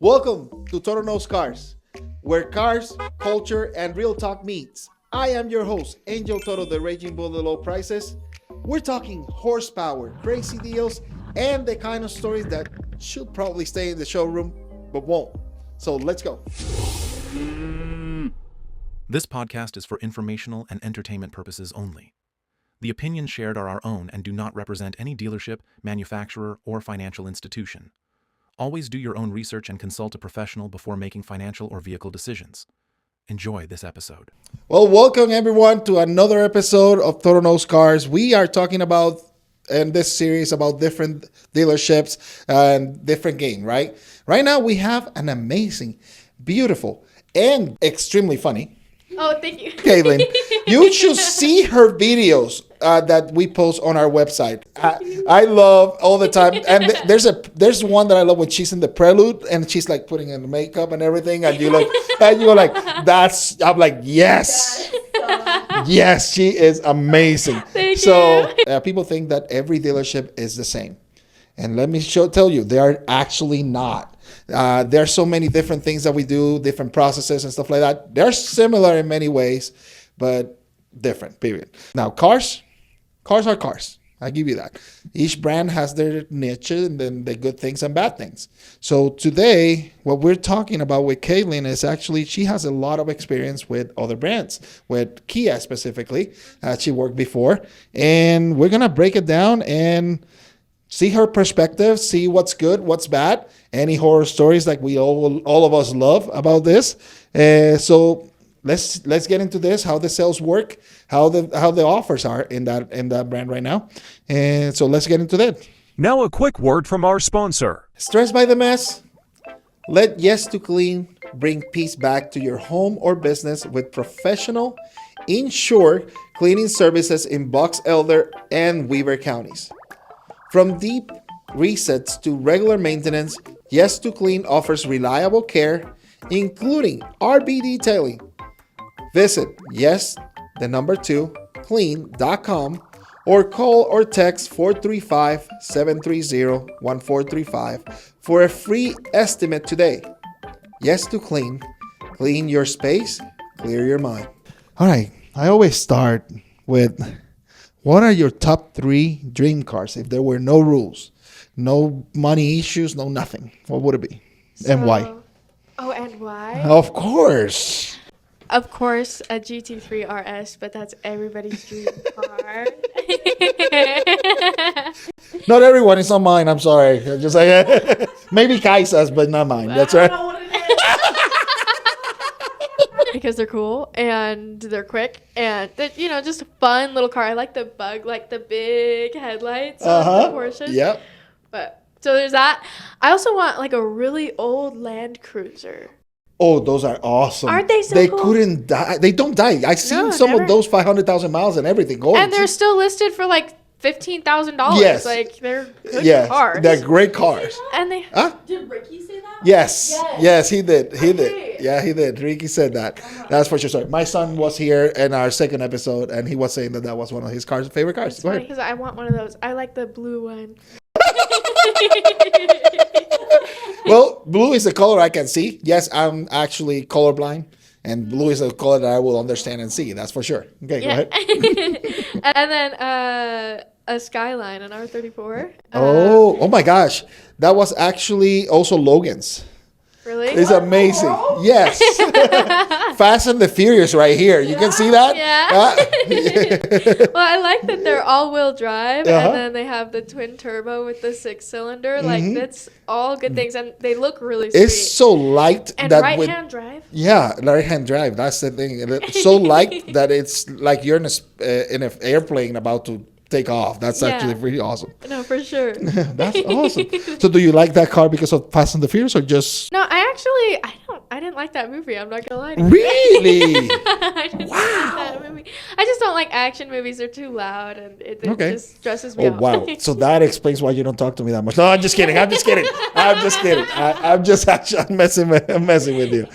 Welcome to Toro Knows Cars, where cars, culture, and real talk meets. I am your host, Angel Toro, the Raging Bull of Low Prices. We're talking horsepower, crazy deals, and the kind of stories that should probably stay in the showroom, but won't. So let's go. This podcast is for informational and entertainment purposes only. The opinions shared are our own and do not represent any dealership, manufacturer, or financial institution. Always do your own research and consult a professional before making financial or vehicle decisions. Enjoy this episode. Well, welcome everyone to another episode of Toro Knows Cars. We are talking about, in this series, about different dealerships and different game, right? Right now we have an amazing, beautiful, and extremely funny Oh, thank you. Caitlyn. You should see her videos that we post on our website. I love all the time. And there's one that I love when she's in the prelude and she's like putting in the makeup and everything. And you're like, I'm like, yes. Yes, she is amazing. Thank so people think that every dealership is the same. And let me tell you, they are actually not. There are so many different things that we do, different processes and stuff like that. They're similar in many ways, but different, period. Now, cars are cars. I give you that. Each brand has their niche and then the good things and bad things. So today, what we're talking about with Caitlyn is actually she has a lot of experience with other brands, with Kia specifically. She worked before. And we're going to break it down and see her perspective, see what's good, what's bad, any horror stories like we all of us love about this. So let's get into this, how the sales work, how the offers are in that brand right now. And so let's get into that. Now a quick word from our sponsor. Stressed by the mess? Let Yes to Clean bring peace back to your home or business with professional, insured cleaning services in Box Elder and Weber counties. From deep resets to regular maintenance, Yes to Clean offers reliable care, including RB detailing. Visit yes2clean.com or call or text 435-730-1435 for a free estimate today. Yes to Clean. Clean your space, clear your mind. All right, I always start with, what are your top 3 dream cars if there were no rules, no money issues, no nothing? What would it be? And why? Oh, and why? Of course. Of course, a GT3 RS, but that's everybody's dream car. Not everyone. It's not mine. I'm sorry. I'm just like, maybe Kaisa's, but not mine. That's right. Because they're cool and they're quick and they're, just a fun little car. I like the big headlights on the Porsches. Yep. But so there's that. I also want like a really old Land Cruiser. Oh, those are awesome. Aren't they so They cool? couldn't die. They don't die. I've seen some never. of those 500,000 miles and everything going. And they're still listed for like $15,000. Yes. Like they're good Yes, cars. they're great cars. And they Huh? Did Ricky say that? Yes. Yes, he did. He Okay. did. Yeah, he did. Ricky said that. That's for sure. Sorry. My son was here in our second episode, and he was saying that was one of his favorite cars. Go ahead. because I want one of those. I like the blue one. Well, blue is the color I can see. Yes, I'm actually colorblind, and blue is the color that I will understand and see. That's for sure. Okay, go ahead. And then a Skyline, an R34. Oh my gosh. That was actually also Logan's. Really? It's amazing. Yes. Fast and the Furious right here. You can see that? Yeah. Well, I like that they're all-wheel drive, and then they have the twin turbo with the 6-cylinder. Like, that's all good things, and they look really sweet. It's so light and that right-hand drive. Yeah, right-hand drive. That's the thing. It's so light that it's like you're in an airplane about to take off. That's actually really awesome. No, for sure. That's awesome. So do you like that car because of Fast and the Furious or just... No, I didn't like that movie. I'm not gonna lie to you. Really? I didn't like that movie. I just don't like action movies. They're too loud and it just stresses me out. Wow. So that explains why you don't talk to me that much. No, I'm just kidding. I'm just kidding. I'm just actually messing with you.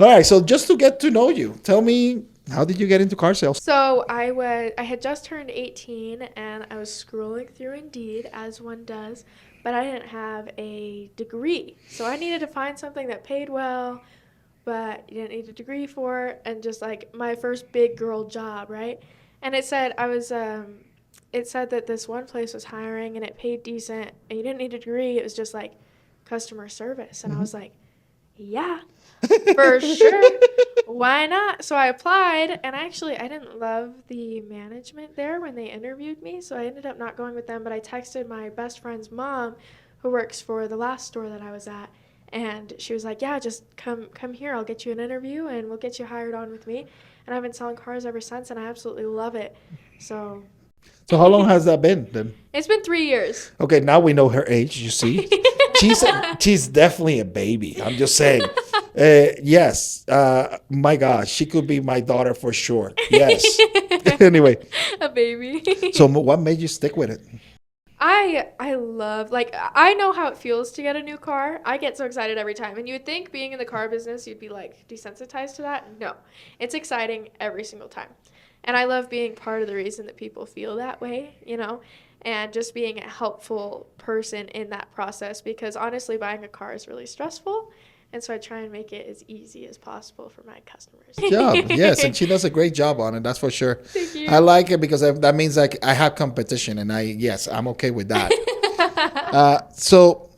All right. So just to get to know you, tell me, how did you get into car sales? So I had just turned 18 and I was scrolling through Indeed, as one does, but I didn't have a degree. So I needed to find something that paid well, but you didn't need a degree for, and just like my first big girl job, right? And it said that this one place was hiring and it paid decent and you didn't need a degree. It was just like customer service. And I was like, yeah, for sure. Why not? So I applied, and actually I didn't love the management there when they interviewed me, so I ended up not going with them, but I texted my best friend's mom who works for the last store that I was at, and she was like, yeah, just come here. I'll get you an interview and we'll get you hired on with me. And I've been selling cars ever since, and I absolutely love it. So how long has that been then? it's been 3 years. Okay, now we know her age, you see. She's definitely a baby. I'm just saying. Yes. My gosh, she could be my daughter for sure. Yes. Anyway. A baby. So what made you stick with it? I love, like, I know how it feels to get a new car. I get so excited every time. And you would think being in the car business, you'd be, like, desensitized to that. No. It's exciting every single time. And I love being part of the reason that people feel that way, you know, and just being a helpful person in that process, because honestly, buying a car is really stressful. And so I try and make it as easy as possible for my customers. Good job. Yes, and she does a great job on it, that's for sure. Thank you. I like it because that means like I have competition, and I'm okay with that. So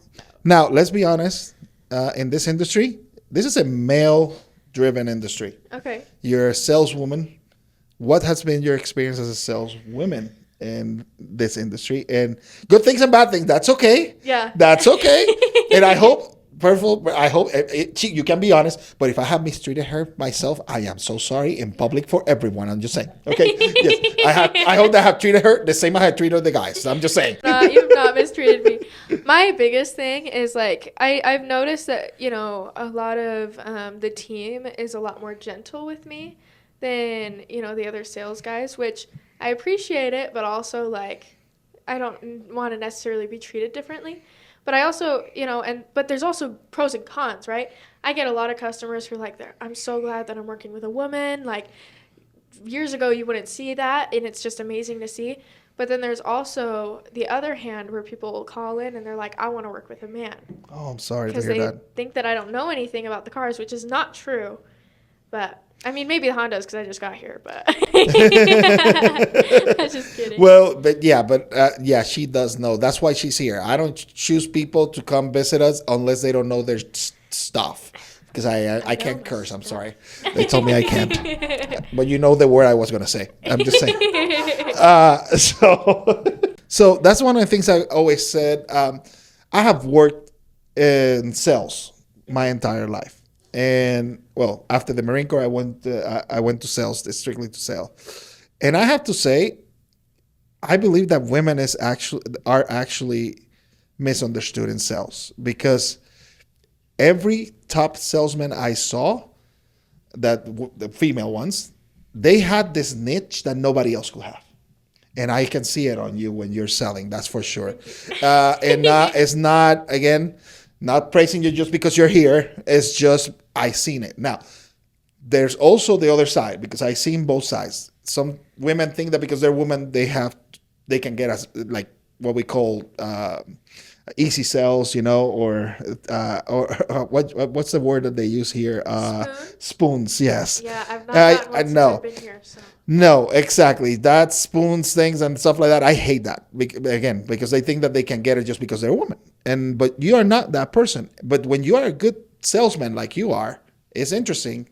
now let's be honest. In this industry, this is a male-driven industry. Okay. You're a saleswoman. What has been your experience as a saleswoman in this industry? And good things and bad things. That's okay. Yeah. That's okay. And I hope. You can be honest, but if I have mistreated her myself, I am so sorry in public for everyone. I'm just saying. Okay. Yes. I hope that I have treated her the same I had treated the guys. I'm just saying. You've not mistreated me. My biggest thing is like I've noticed that, you know, a lot of the team is a lot more gentle with me than, you know, the other sales guys, which I appreciate it, but also like I don't want to necessarily be treated differently. But I also, you know, but there's also pros and cons, right? I get a lot of customers who are like, I'm so glad that I'm working with a woman. Like, years ago, you wouldn't see that, and it's just amazing to see. But then there's also the other hand where people will call in, and they're like, I want to work with a man. Oh, I'm sorry to hear Because that. they think that I don't know anything about the cars, which is not true. But I mean, maybe the Hondas because I just got here, but I was just kidding. Well, but she does know. That's why she's here. I don't choose people to come visit us unless they don't know their stuff. Because I can't curse. I'm sorry. They told me I can't. But you know the word I was going to say. I'm just saying. So that's one of the things I always said. I have worked in sales my entire life. And well, after the Marine Corps, I went to sales, strictly to sell. And I have to say, I believe that women are actually misunderstood in sales, because every top salesman I saw, the female ones, they had this niche that nobody else could have. And I can see it on you when you're selling, that's for sure. It's not, again, not praising you just because you're here. It's just I seen it. Now, there's also the other side, because I seen both sides. Some women think that because they're women, they can get us like what we call easy sales, you know, or what's the word that they use here? Spoons. Yes. Yeah, I've not gotten one since I've been here. So. No, exactly. That spoons things and stuff like that. I hate that. Again, because they think that they can get it just because they're a woman. But you are not that person. But when you are a good salesman like you are, it's interesting.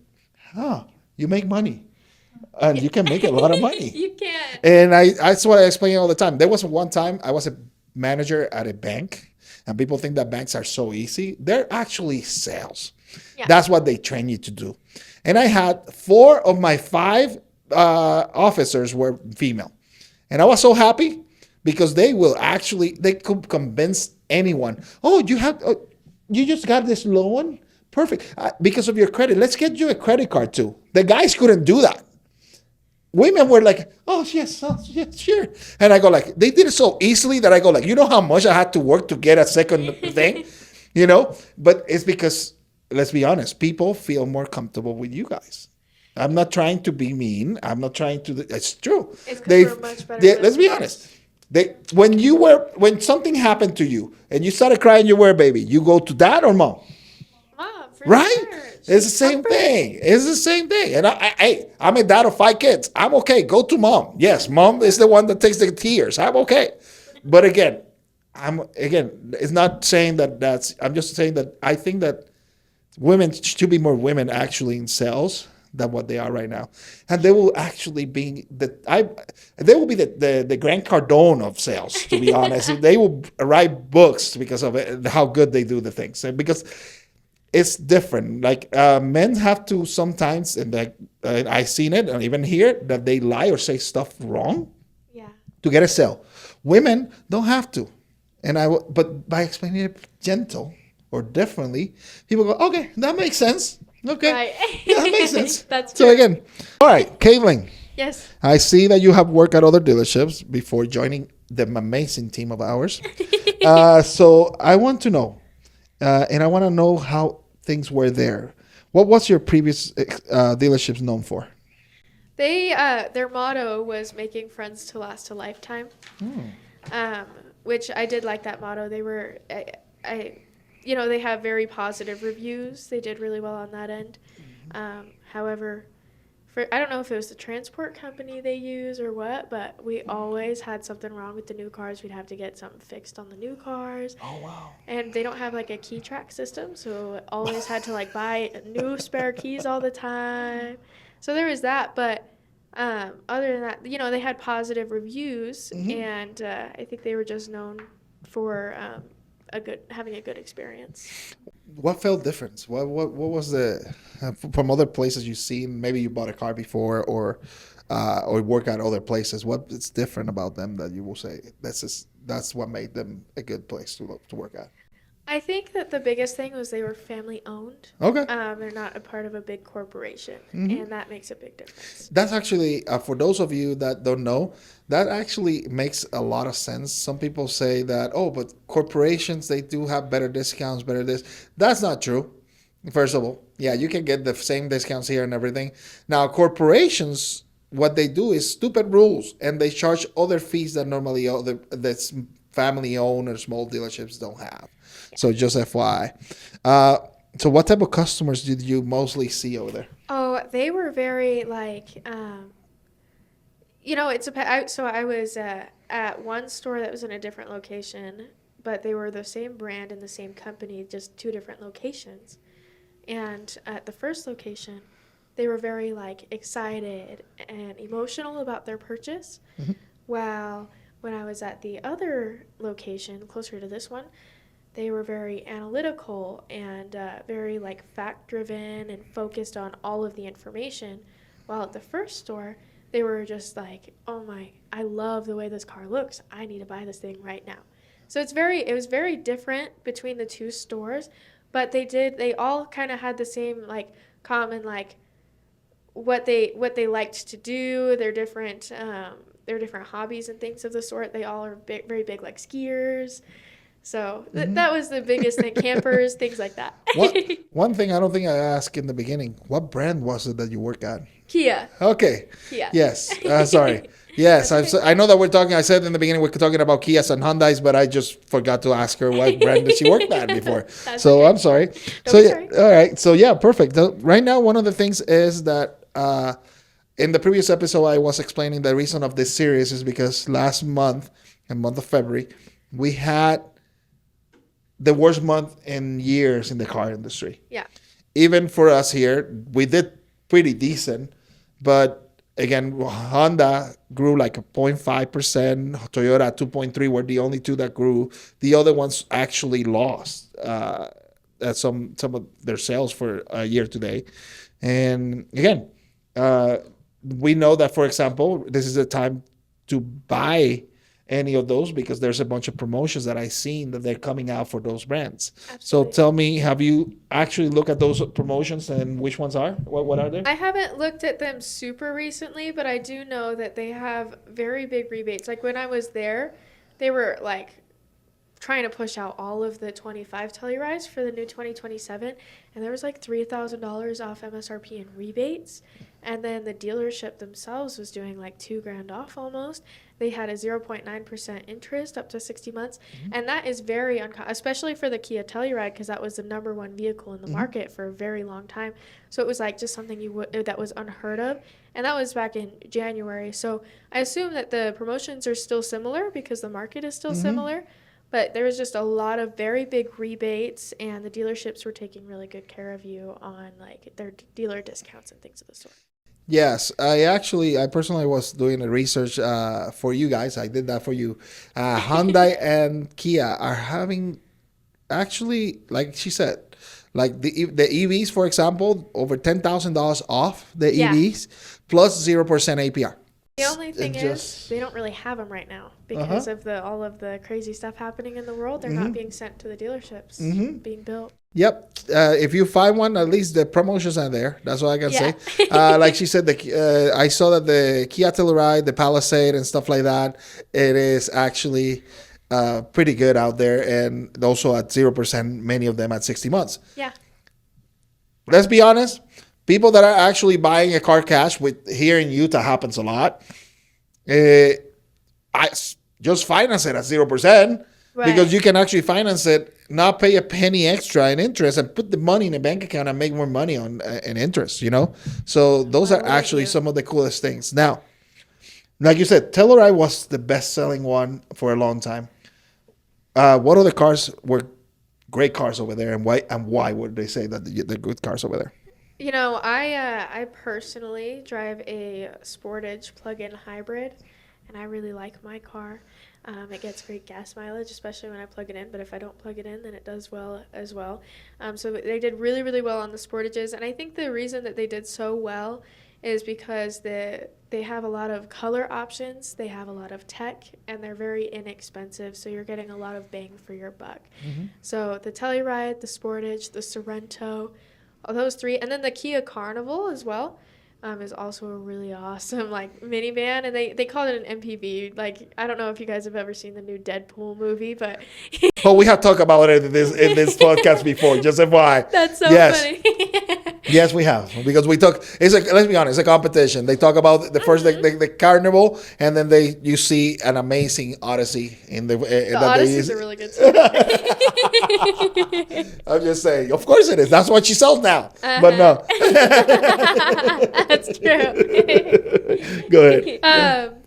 You make money. And you can make a lot of money. You can. And that's what I explain all the time. There was one time I was a manager at a bank, and people think that banks are so easy. They're actually sales. Yeah. That's what they train you to do. And I had 4 of my 5 officers were female. And I was so happy because they could convince anyone. You just got this loan? Perfect. Because of your credit, let's get you a credit card too. The guys couldn't do that. Women were like, yes, sure. And I go like, they did it so easily that I go like, you know how much I had to work to get a second thing? You know? But it's because, let's be honest, people feel more comfortable with you guys. I'm not trying to be mean. I'm not trying to. It's true. It's because we're much better. Let's be honest. When something happened to you and you started crying, you were a baby. You go to dad or mom, Mom, for right? sure. It's the She's same comforting. thing. It's the same thing. And I'm a dad of 5 kids. I'm okay. Go to mom. Yes, mom is the one that takes the tears. I'm okay. But again, it's not saying that that's. I'm just saying that I think that women should be more women actually in sales than what they are right now, and they will actually be they will be the Grant Cardone of sales. To be honest, they will write books because of it, and how good they do the things, and because it's different. Like men have to sometimes, and like I've seen it, and even here that they lie or say stuff wrong Yeah. to get a sale. Women don't have to, but by explaining it gentle or differently, people go, okay, that makes sense. Okay, Right. yeah, that makes sense. That's So true. again, all right, Caitlyn, Yes. I see that you have worked at other dealerships before joining the amazing team of ours. So I want to know, and I want to know how things were there. What was your previous dealerships known for? They their motto was making friends to last a lifetime. Um, which I did like that motto. They were I they have very positive reviews. They did really well on that end. However, I don't know if it was the transport company they use or what, but we always had something wrong with the new cars. We'd have to get something fixed on the new cars. Oh wow. And they don't have like a key track system, so always had to like buy new spare keys all the time. So there was that, but other than that, they had positive reviews, and I think they were just known for having a good experience. What felt different? What was the from other places you've seen? Maybe you bought a car before, or work at other places. What is different about them that you will say that's what made them a good place to work at? I think that the biggest thing was they were family owned. Okay. They're not a part of a big corporation, and that makes a big difference. That's actually, for those of you that don't know, that actually makes a lot of sense. Some people say that, oh, but corporations, they do have better discounts, better this. That's not true. First of all, yeah, you can get the same discounts here and everything. Now, corporations, what they do is stupid rules, and they charge other fees that normally that's family owned or small dealerships don't have. So just FYI. So what type of customers did you mostly see over there? Oh, they were very like, so I was at one store that was in a different location, but they were the same brand and the same company, just two different locations. And at the first location, they were very like excited and emotional about their purchase. While when I was at the other location, closer to this one, they were very analytical and very like fact driven and focused on all of the information. While at the first store, they were just like, oh my, I love the way this car looks. I need to buy this thing right now. So it was very different between the two stores, but they all kind of had the same like common like what they liked to do, their different hobbies and things of the sort. They all are very big like skiers. So that was the biggest thing. Campers, things like that. One thing I don't think I asked in the beginning, what brand was it that you work at? Kia. Okay. Kia. Yes. Sorry. Yes. I know that I said in the beginning we're talking about Kias and Hyundais, but I just forgot to ask her what brand did she work at before. So okay. I'm sorry. Don't be sorry. All right. So yeah, perfect. Right now, one of the things is that in the previous episode, I was explaining the reason of this series is because last month, in the month of February, we had the worst month in years in the car industry. Yeah. Even for us here, we did pretty decent, but again, Honda grew like 0.5%. Toyota 2.3 were the only two that grew. The other ones actually lost some of their sales for year to date. And again, we know that, for example, this is a time to buy any of those because there's a bunch of promotions that I've seen that they're coming out for those brands. Absolutely. So tell me, have you actually looked at those promotions and which ones are? What are they? I haven't looked at them super recently, but I do know that they have very big rebates. Like when I was there, they were like trying to push out all of the 25 Tellurides for the new 2027, and there was like $3,000 off MSRP in rebates. And then the dealership themselves was doing like $2,000 off almost. they had a 0.9% interest up to 60 months. And that is very uncommon, especially for the Kia Telluride, because that was the number one vehicle in the market for a very long time. So it was like just something that was unheard of. And that was back in January. So I assume that the promotions are still similar because the market is still similar. But there was just a lot of very big rebates, and the dealerships were taking really good care of you on like their dealer discounts and things of the sort. Yes, I personally was doing a research for you guys. I did that for you. Hyundai and Kia are having actually, like she said, like the EVs, for example, over $10,000 off the EVs plus 0% APR. The only thing is they don't really have them right now because of all of the crazy stuff happening in the world. They're not being sent to the dealerships, being built. Yep. If you find one, at least the promotions are there. That's all I can say. Like she said, I saw that the Kia Telluride, the Palisade, and stuff like that, it is actually pretty good out there, and also at 0%, many of them at 60 months. Yeah. Let's be honest. People that are actually buying a car cash, with here in Utah happens a lot. I just finance it at 0%. Right. Because you can actually finance it, not pay a penny extra in interest, and put the money in a bank account and make more money on in interest, you know? So those are actually some of the coolest things. Now, like you said, Telluride was the best-selling one for a long time. What other cars were great cars over there, and why would they say that they're good cars over there? You know, I personally drive a Sportage plug-in hybrid, and I really like my car. It gets great gas mileage, especially when I plug it in. But if I don't plug it in, then it does well as well. So they did really, really well on the Sportages. And I think the reason that they did so well is because they have a lot of color options. They have a lot of tech, and they're very inexpensive. So you're getting a lot of bang for your buck. So the Telluride, the Sportage, the Sorento, all those three. And then the Kia Carnival as well. Is also a really awesome like minivan, and they call it an MPV. Like, I don't know if you guys have ever seen the new Deadpool movie, but we have talked about it in this podcast before. Just FYI. That's so funny. Yes, we have, because we talk. It's like, let's be honest, it's a competition. They talk about the first the Carnival, and then you see an amazing Odyssey in the Odyssey's a really good story. I'm just saying, of course it is. That's what she sells now. But no. That's true. Go ahead.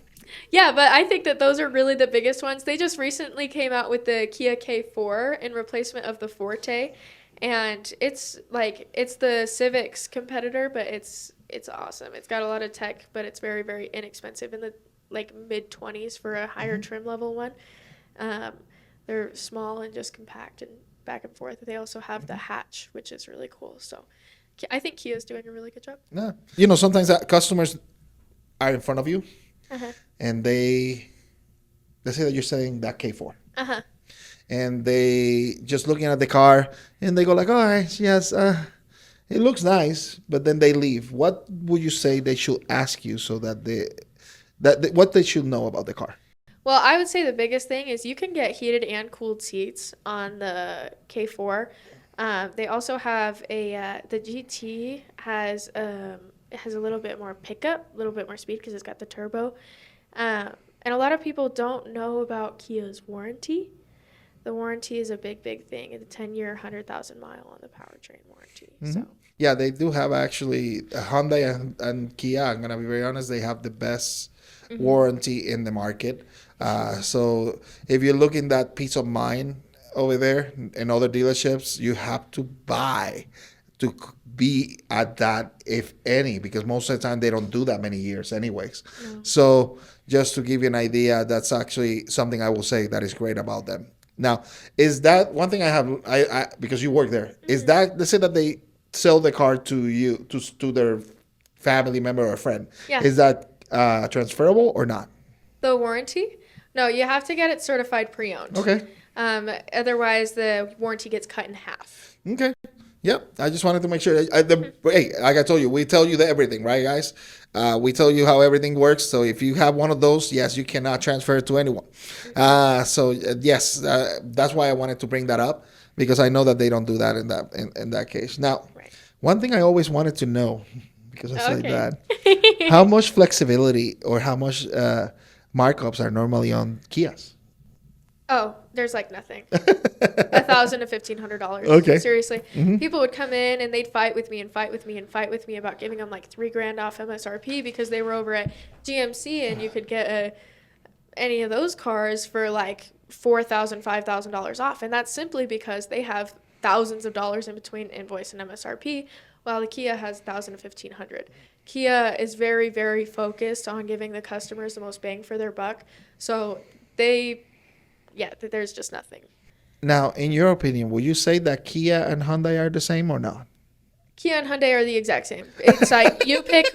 Yeah, but I think that those are really the biggest ones. They just recently came out with the Kia K4 in replacement of the Forte, and it's the Civic's competitor, but it's awesome. It's got a lot of tech, but it's very, very inexpensive, in the like mid-20s for a higher trim level one. They're small and just compact and back and forth. They also have the hatch, which is really cool. So I think Kia's doing a really good job. Yeah. You know, sometimes that customers are in front of you, and they say that you're selling that K4. And they just looking at the car, and they go like, all right, yes, it looks nice, but then they leave. What would you say they should ask you so that what they should know about the car? Well, I would say the biggest thing is you can get heated and cooled seats on the K4. They also have the GT has a little bit more pickup, a little bit more speed because it's got the turbo. And a lot of people don't know about Kia's warranty. The warranty is a big, big thing. It's a 10-year, 100,000-mile on the powertrain warranty. So yeah, they do have actually Hyundai and Kia. I'm gonna be very honest; they have the best warranty in the market. So if you're looking that peace of mind over there in other dealerships, you have to buy to be at that, if any, because most of the time they don't do that many years anyways. So just to give you an idea, that's actually something I will say that is great about them. Now, is that one thing I because you work there, is that, let's say that they sell the car to you, to their family member or friend, is that transferable or not? The warranty? No, you have to get it certified pre-owned. Okay. Otherwise, the warranty gets cut in half. Okay. Yep. I just wanted to make sure. Hey, like I told you, we tell you everything, right, guys? We tell you how everything works. So if you have one of those, yes, you cannot transfer it to anyone. Yes, that's why I wanted to bring that up, because I know that they don't do that in that case. Now, one thing I always wanted to know, because I said that, how much flexibility or how much markups are normally on Kias? Oh, there's like nothing. $1,000 to $1,500. Okay. Seriously. People would come in and they'd fight with me about giving them like $3,000 off MSRP because they were over at GMC and you could get any of those cars for like $4,000, $5,000 off. And that's simply because they have thousands of dollars in between invoice and MSRP, while the Kia has $1,000 to $1,500. Kia is very, very focused on giving the customers the most bang for their buck. So there's just nothing. Now, in your opinion, would you say that Kia and Hyundai are the same or not? Kia and Hyundai are the exact same. It's like you pick.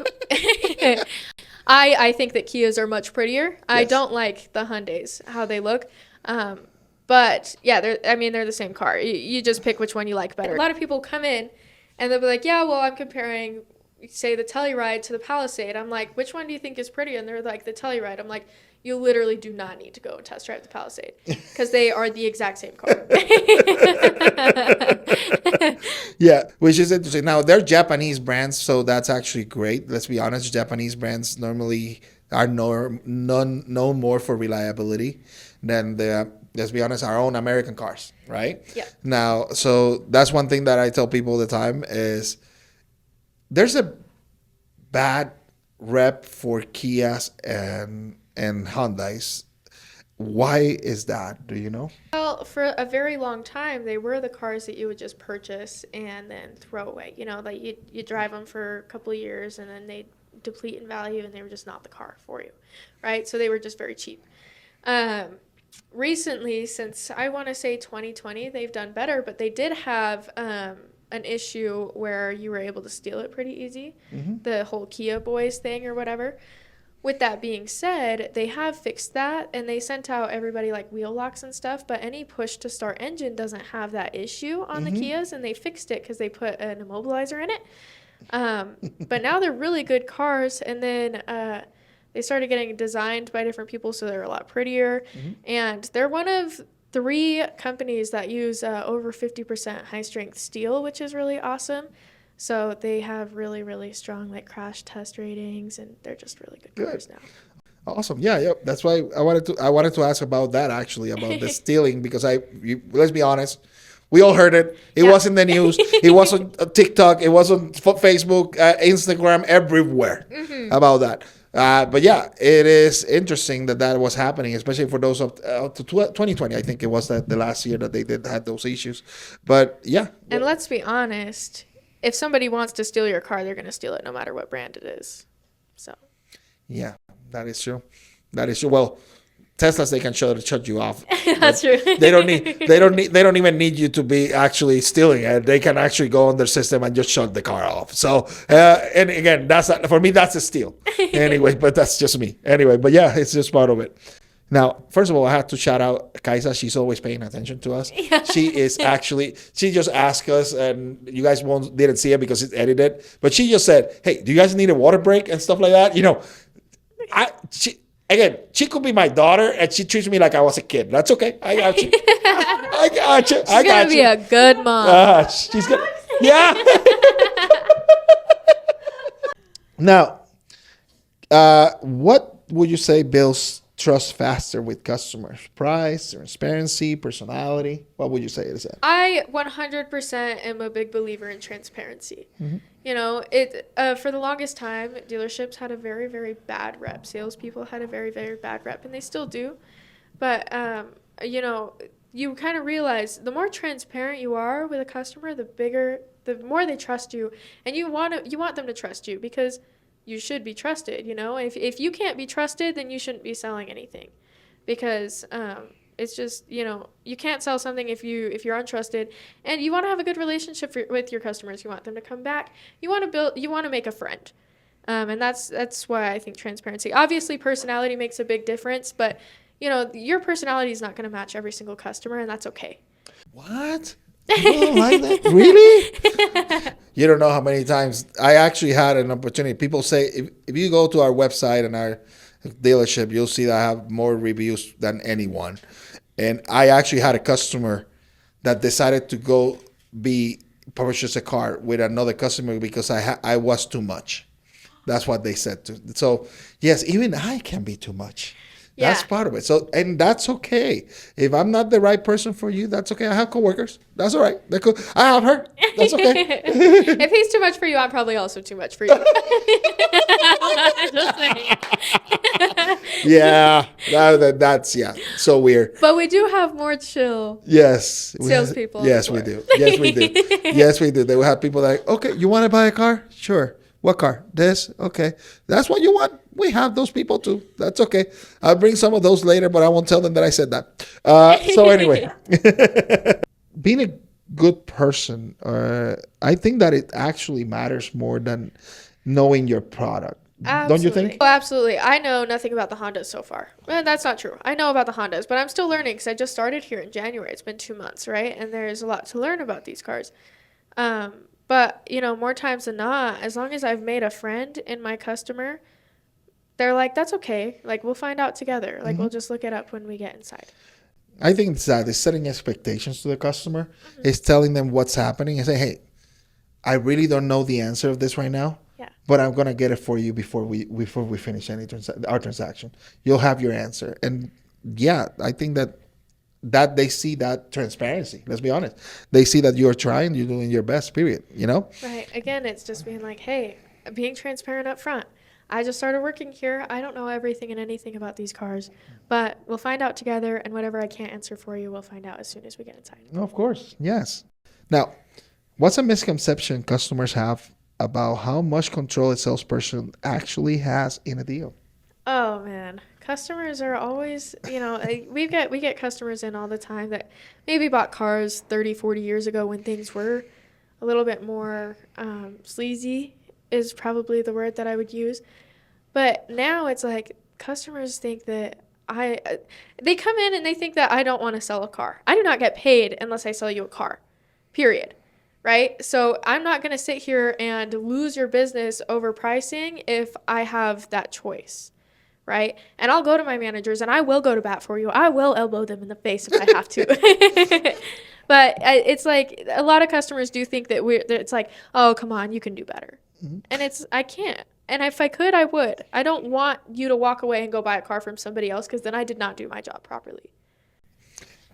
I think that Kias are much prettier. Yes. I don't like the Hyundais, how they look. But yeah, they're the same car. You just pick which one you like better. A lot of people come in and they'll be like, yeah, well, I'm comparing, say, the Telluride to the Palisade. I'm like, which one do you think is prettier? And they're like, the Telluride. I'm like, you literally do not need to go and test drive the Palisade because they are the exact same car. Yeah, which is interesting. Now, they're Japanese brands, so that's actually great. Let's be honest. Japanese brands normally are known more for reliability than let's be honest, our own American cars, right? Yeah. Now, so that's one thing that I tell people all the time is there's a bad rep for Kias and Hyundais. Why is that? Do you know? Well, for a very long time, they were the cars that you would just purchase and then throw away. You know, like you drive them for a couple of years and then they deplete in value and they were just not the car for you, right? So they were just very cheap. Recently, since I want to say 2020, they've done better, but they did have an issue where you were able to steal it pretty easy, the whole Kia Boys thing or whatever. With that being said, they have fixed that, and they sent out everybody like wheel locks and stuff, but any push-to-start engine doesn't have that issue on the Kias, and they fixed it because they put an immobilizer in it. But now they're really good cars, and then they started getting designed by different people, so they're a lot prettier. And they're one of 3 companies that use over 50% high-strength steel, which is really awesome. So they have really, really strong like crash test ratings, and they're just really good cars now. Awesome. Yeah, yep. That's why I wanted to ask about that actually, about the stealing, because let's be honest, we all heard it. It was in the news. It was on TikTok. It was on Facebook, Instagram, everywhere about that. But yeah, it is interesting that was happening, especially for those up to 2020. I think it was the last year that they had those issues. But yeah. And let's be honest. If somebody wants to steal your car, they're going to steal it no matter what brand it is. So. Yeah, that is true. Well, Teslas, they can shut you off. That's true. They don't even need you to be actually stealing it. They can actually go on their system and just shut the car off. So, and again, for me, that's a steal. Anyway, but that's just me. Anyway, but yeah, it's just part of it. Now, first of all, I have to shout out Kaisa. She's always paying attention to us. Yeah. She just asked us, and you guys didn't see it because it's edited, but she just said, hey, do you guys need a water break and stuff like that? You know, she could be my daughter, and she treats me like I was a kid. That's okay. I got you. I got you. She's going to be a good mom. She's good. Yeah. Now, what would you say builds trust faster with customers? Price, transparency, personality? What would you say it is? I 100% am a big believer in transparency. You know, for the longest time, dealerships had a very, very bad rep. Salespeople had a very, very bad rep, and they still do. But, you know, you kind of realize the more transparent you are with a customer, the more they trust you, and you want them to trust you because you should be trusted, you know. If you can't be trusted, then you shouldn't be selling anything, because it's just, you know, you can't sell something if you're untrusted. And you want to have a good relationship with your customers. You want them to come back. You want to make a friend, and that's why I think transparency. Obviously, personality makes a big difference, but you know, your personality is not going to match every single customer, and that's okay. What? You don't like that? Really? You don't know how many times I actually had an opportunity. People say, if you go to our website and our dealership, you'll see that I have more reviews than anyone. And I actually had a customer that decided to go purchase a car with another customer because I was too much. That's what they said. So, yes, even I can be too much. That's part of it. So, and that's okay. If I'm not the right person for you, that's okay. I have coworkers. That's all right. They're cool. I have her. That's okay. If he's too much for you, I'm probably also too much for you. Just saying. Yeah, that's so weird. But we do have more chill Yes, salespeople. Yes, we do. Yes, we do. Yes, we do. They will have people like, okay, you want to buy a car? Sure. What car? This? Okay. That's what you want? We have those people too. That's okay. I'll bring some of those later, but I won't tell them that I said that. So anyway, being a good person, I think that it actually matters more than knowing your product. Absolutely. Don't you think? Oh, absolutely. I know nothing about the Hondas so far. Well, that's not true. I know about the Hondas, but I'm still learning because I just started here in January. It's been 2 months, right? And there's a lot to learn about these cars. But, more times than not, as long as I've made a friend in my customer, they're like, that's okay. Like, we'll find out together. Like, we'll just look it up when we get inside. I think it's that. It's setting expectations to the customer. It's telling them what's happening and say, hey, I really don't know the answer of this right now. Yeah. But I'm gonna get it for you before we finish our transaction. You'll have your answer. And yeah, I think that they see that transparency. Let's be honest. They see that you're trying, you're doing your best, period. Right. Again, it's just being like, hey, being transparent up front. I just started working here. I don't know everything and anything about these cars, but we'll find out together, and whatever I can't answer for you, we'll find out as soon as we get inside. Of course. Yes. Now, what's a misconception customers have about how much control a salesperson actually has in a deal? Oh man, customers are always, we get customers in all the time that maybe bought cars 30, 40 years ago when things were a little bit more sleazy is probably the word that I would use. But now it's like customers think that they come in and they think that I don't want to sell a car. I do not get paid unless I sell you a car, period. Right? So I'm not going to sit here and lose your business over pricing if I have that choice. Right? And I'll go to my managers and I will go to bat for you. I will elbow them in the face if I have to. But it's like a lot of customers do think that it's like, oh, come on, you can do better. Mm-hmm. And I can't. And if I could, I would. I don't want you to walk away and go buy a car from somebody else because then I did not do my job properly.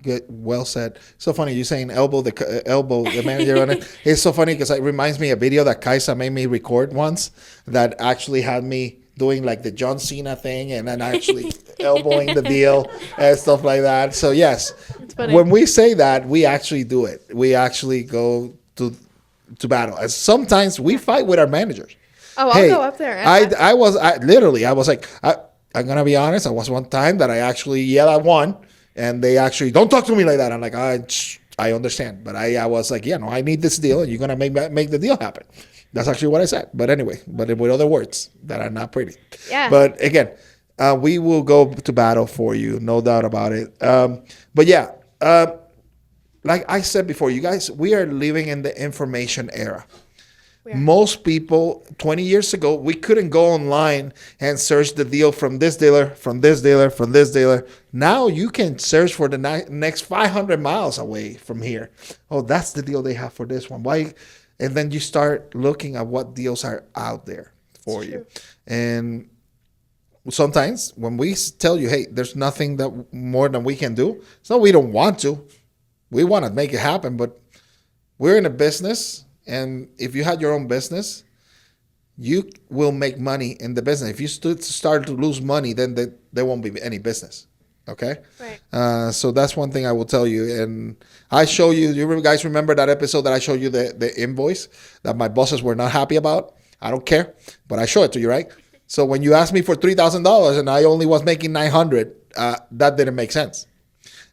Good, well said. So funny you saying elbow the manager on it. It's so funny because it reminds me of a video that Kaisa made me record once that actually had me doing like the John Cena thing and then actually elbowing the deal and stuff like that. So yes, when we say that, we actually do it. We actually go to battle. And sometimes we fight with our managers. Oh, I'll go up there. I was like, I'm gonna be honest. I was one time that I actually yelled at one. And they actually, don't talk to me like that. I'm like, I understand. But I was like, I need this deal. And you're going to make the deal happen. That's actually what I said. But anyway, with other words that are not pretty. Yeah. But again, we will go to battle for you. No doubt about it. But yeah, like I said before, you guys, we are living in the information era. Most people 20 years ago, we couldn't go online and search the deal from this dealer, from this dealer, from this dealer. Now you can search for the next 500 miles away from here. Oh, that's the deal they have for this one. Why? And then you start looking at what deals are out there for you. And sometimes when we tell you, hey, there's nothing that more than we can do. It's not we don't want to. We want to make it happen, but we're in a business. And if you had your own business, you will make money in the business. If you start to lose money, then there won't be any business. Okay? Right. So that's one thing I will tell you. And I show you, guys remember that episode that I showed you the invoice that my bosses were not happy about? I don't care, but I show it to you, right? So when you asked me for $3,000 and I only was making $900, that didn't make sense.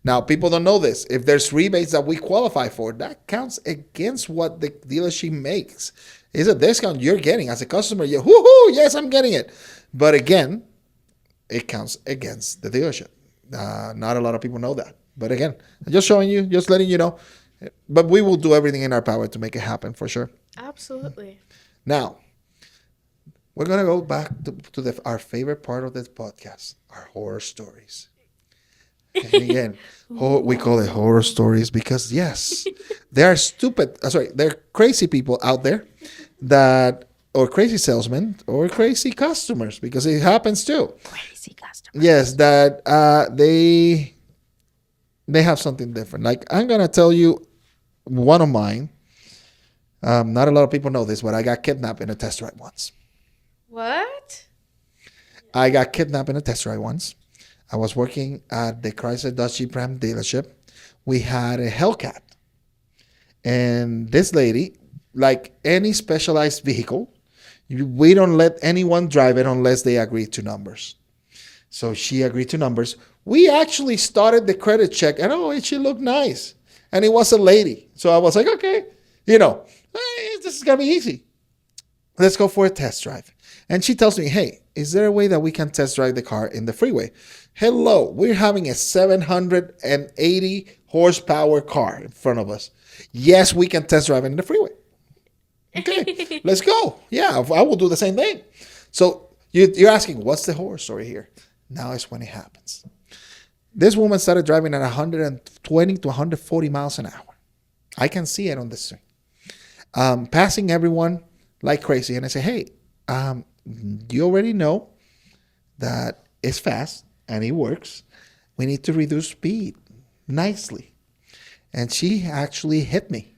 Now, people don't know this. If there's rebates that we qualify for, that counts against what the dealership makes. It's a discount you're getting as a customer. You're, whoo-hoo, yes, I'm getting it. But again, it counts against the dealership. Not a lot of people know that. But again, I'm just showing you, just letting you know. But we will do everything in our power to make it happen for sure. Absolutely. Now, we're going to go back to our favorite part of this podcast, our horror stories. And again, we call it horror stories because, yes, there are there are crazy people out there or crazy salesmen or crazy customers because it happens too. Crazy customers. Yes, that they have something different. Like, I'm gonna tell you one of mine. Not a lot of people know this, but I got kidnapped in a test drive once. What? I got kidnapped in a test drive once. I was working at the Chrysler Dodge Jeep Ram dealership. We had a Hellcat. And this lady, like any specialized vehicle, we don't let anyone drive it unless they agree to numbers. So she agreed to numbers. We actually started the credit check, and she looked nice. And it was a lady. So I was like, okay, this is going to be easy. Let's go for a test drive. And she tells me, hey, is there a way that we can test drive the car in the freeway? Hello, we're having a 780 horsepower car in front of us. Yes, we can test drive it in the freeway. Okay, let's go. Yeah, I will do the same thing. So you're asking, what's the horror story here? Now is when it happens. This woman started driving at 120 to 140 miles an hour. I can see it on the screen. Passing everyone like crazy. And I say, hey, you already know that it's fast and it works. We need to reduce speed nicely. And she actually hit me.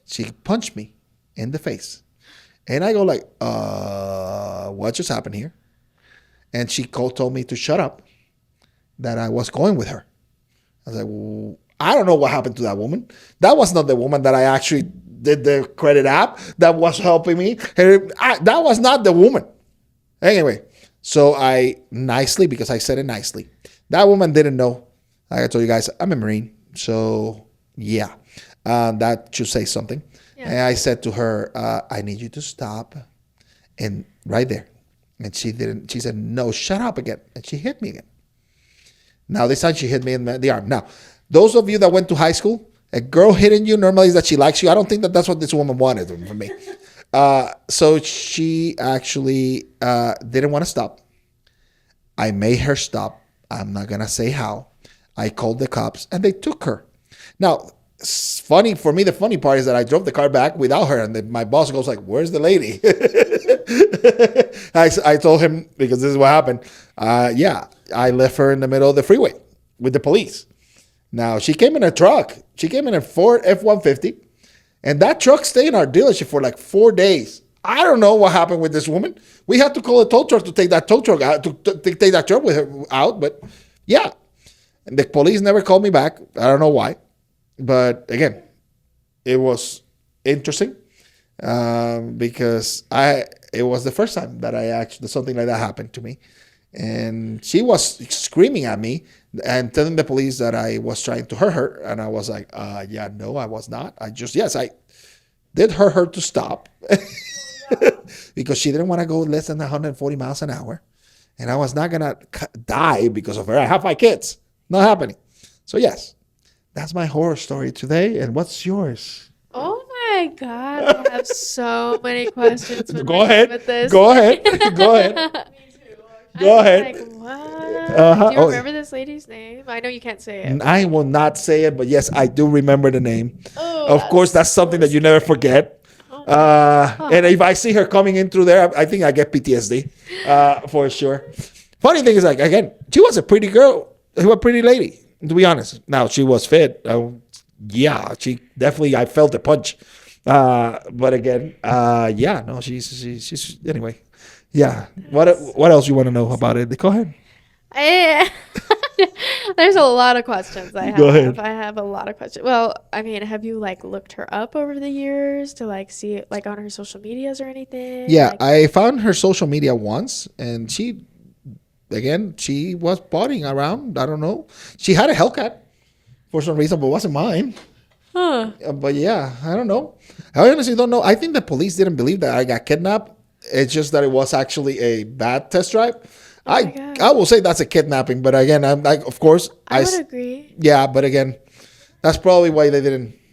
She punched me in the face. And I go like, what just happened here? And she told me to shut up, that I was going with her. I was like, well, I don't know what happened to that woman. That was not the woman that I actually did the credit app that was helping me. That was not the woman. Anyway, so I nicely, because I said it nicely, that woman didn't know. Like I told you guys, I'm a Marine. So yeah, that should say something. Yeah. And I said to her, I need you to stop. And right there. And she didn't. She said, no, shut up again. And she hit me again. Now, this time she hit me in the arm. Now, those of you that went to high school, a girl hitting you normally is that she likes you. I don't think that that's what this woman wanted from me. So she actually didn't want to stop. I made her stop. I'm not going to say how. I called the cops and they took her. Now, it's funny for me. The funny part is that I drove the car back without her, and then my boss goes like, "Where's the lady?" I told him, because this is what happened. I left her in the middle of the freeway with the police. Now she came in a truck. She came in a Ford F-150, and that truck stayed in our dealership for like 4 days. I don't know what happened with this woman. We had to call a tow truck to take that tow truck out, to take that truck with her out. But yeah, and the police never called me back. I don't know why. But again, it was interesting because it was the first time that something like that happened to me. And she was screaming at me and telling the police that I was trying to hurt her. And I was like, no, I was not. I did hurt her to stop because she didn't want to go less than 140 miles an hour. And I was not going to die because of her. I have 5 kids. Not happening. So yes. That's my horror story today. And what's yours? Oh my God. I have so many questions. Go ahead. With this. Go ahead. Go ahead. Me too. Go ahead. Like, what? Do you remember this lady's name? I know you can't say it. I will not say it, but yes, I do remember the name. Of course, that's something that you never forget. And if I see her coming in through there, I think I get PTSD for sure. Funny thing is, like, again, she was a pretty girl. She was a pretty lady. To be honest, now she was fit. She definitely. I felt the punch, but again, she's anyway. Yeah. What else you want to know about it? Go ahead. There's a lot of questions I have. Go ahead. I have a lot of questions. Well, I mean, have you like looked her up over the years to like see like on her social medias or anything? Yeah, I found her social media once, and she was bodying around. I don't know. She had a Hellcat for some reason, but it wasn't mine. Huh. But yeah, I don't know. I honestly don't know. I think the police didn't believe that I got kidnapped. It's just that it was actually a bad test drive. I will say that's a kidnapping, but again, I'm like, of course, I would agree. Yeah, but again, that's probably why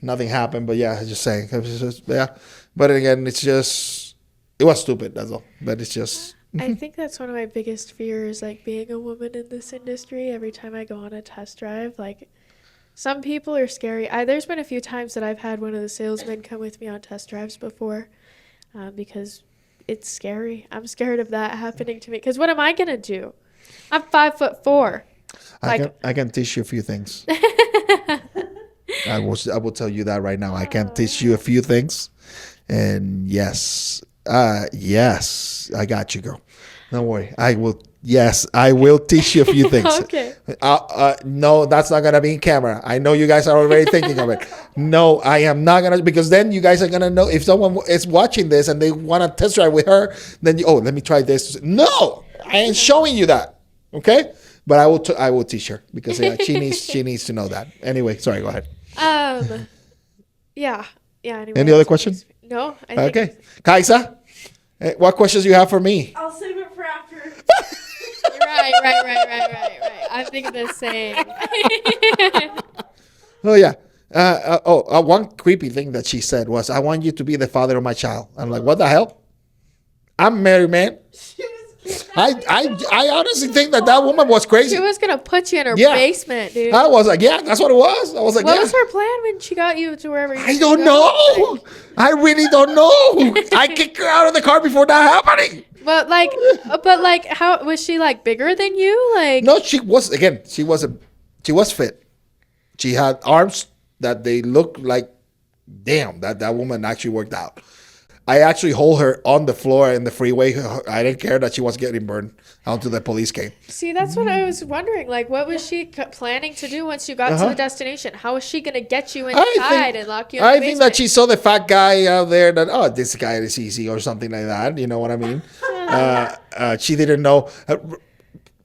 nothing happened. But yeah, just saying. But again, it was stupid. That's all. But it's just. I think that's one of my biggest fears, like being a woman in this industry. Every time I go on a test drive, like some people are scary. There's been a few times that I've had one of the salesmen come with me on test drives before because it's scary. I'm scared of that happening to me because what am I going to do? I'm 5'4". I can teach you a few things. I will tell you that right now. I can teach you a few things, and yes, I got you, girl. Don't worry. I will. Yes, I will teach you a few things. Okay. No, that's not gonna be in camera. I know you guys are already thinking of it. No, I am not gonna, because then you guys are gonna know if someone is watching this and they want to test drive with her. Then let me try this. No, I ain't showing you that. Okay, but I will teach her, because she needs to know that. Anyway, sorry. Go ahead. Yeah. Anyway, Any other questions? No. I think Okay, Kaisa, what questions you have for me? I'll save it for after. Right. I'm thinking the same. Oh yeah. One creepy thing that she said was, "I want you to be the father of my child." I'm like, what the hell? I'm a married man. I honestly think that woman was crazy. She was gonna put you in her basement, dude. I was like, yeah, that's what it was. I was like, what was her plan when she got you to wherever you? I don't know. I really don't know. I kicked her out of the car before that happening. But how was she, like, bigger than you? Like, no, she was fit. She had arms that they looked like, damn, that woman actually worked out. I actually hold her on the floor in the freeway. I didn't care that she was getting burned until the police came. See, that's what I was wondering. Like, what was she planning to do once you got to the destination? How was she going to get you inside and lock you in the basement? I think that she saw the fat guy out there that, this guy is easy or something like that. You know what I mean? She didn't know.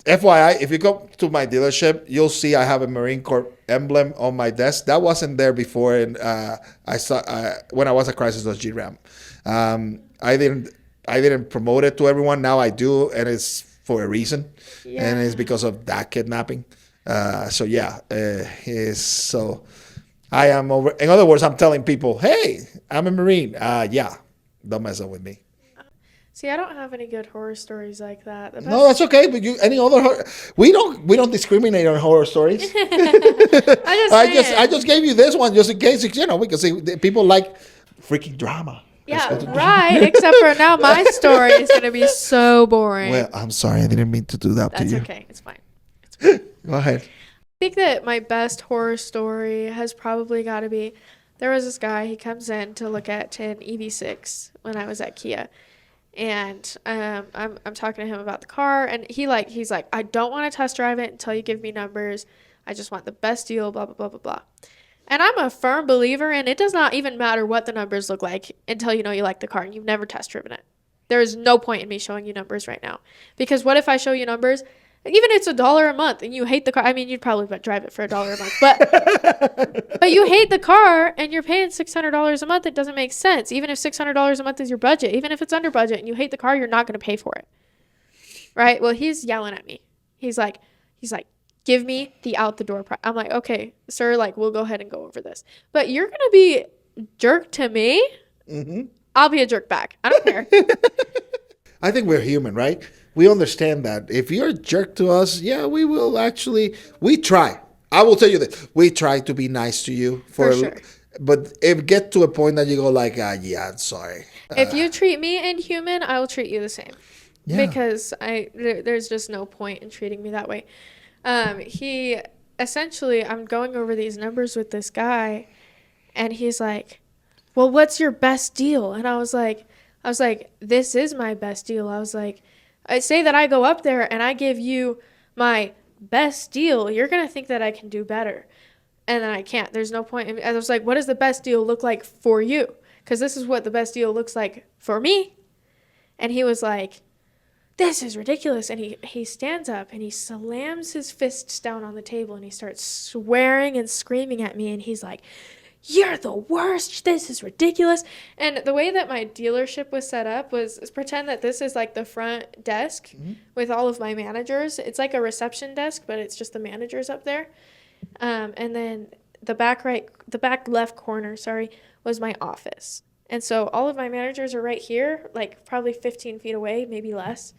FYI, if you go to my dealership, you'll see I have a Marine Corps emblem on my desk. That wasn't there before, and I saw when I was at Chrysler Dodge Jeep Ram. I didn't promote it to everyone. Now I do, and it's for a reason, and it's because of that kidnapping. So I am over. In other words, I'm telling people, hey, I'm a Marine. Don't mess up with me. See, I don't have any good horror stories like that. No, that's okay. But any other we don't discriminate on horror stories. I just gave you this one just in case, because people like freaking drama. Yeah, right. Except for now, my story is going to be so boring. Well, I'm sorry. I didn't mean to do that to you. That's okay. It's fine. Go ahead. I think that my best horror story has probably got to be, there was this guy, he comes in to look at an EV6 when I was at Kia. And I'm talking to him about the car, and he's like, I don't want to test drive it until you give me numbers. I just want the best deal, blah, blah, blah, blah, blah. And I'm a firm believer, and it does not even matter what the numbers look like until you know you like the car and you've never test driven it. There is no point in me showing you numbers right now. Because what if I show you numbers, even if it's $1 a month and you hate the car? I mean, you'd probably drive it for $1 a month. But you hate the car and you're paying $600 a month. It doesn't make sense. Even if $600 a month is your budget, even if it's under budget and you hate the car, you're not going to pay for it. Right? Well, he's yelling at me. He's like, give me the out the door price. I'm like, okay, sir, like, we'll go ahead and go over this. But you're going to be jerk to me? Mm-hmm. I'll be a jerk back. I don't care. I think we're human, right? We understand that. If you're a jerk to us, we will actually, we try. I will tell you this. We try to be nice to you. For sure. But if get to a point that you go like, I'm sorry. If you treat me inhuman, I will treat you the same. Yeah. Because there's just no point in treating me that way. He essentially, I'm going over these numbers with this guy, and he's like, well, what's your best deal? And I was like, this is my best deal. I was like, I say that I go up there and I give you my best deal. You're going to think that I can do better. And then I can't. There's no point. I was like, what does the best deal look like for you? Because this is what the best deal looks like for me. And he was like, this is ridiculous. And he stands up and he slams his fists down on the table and he starts swearing and screaming at me. And he's like, you're the worst. This is ridiculous. And the way that my dealership was set up was pretend that this is like the front desk with all of my managers. It's like a reception desk, but it's just the managers up there. And then the back left corner, was my office. And so all of my managers are right here, like probably 15 feet away, maybe less.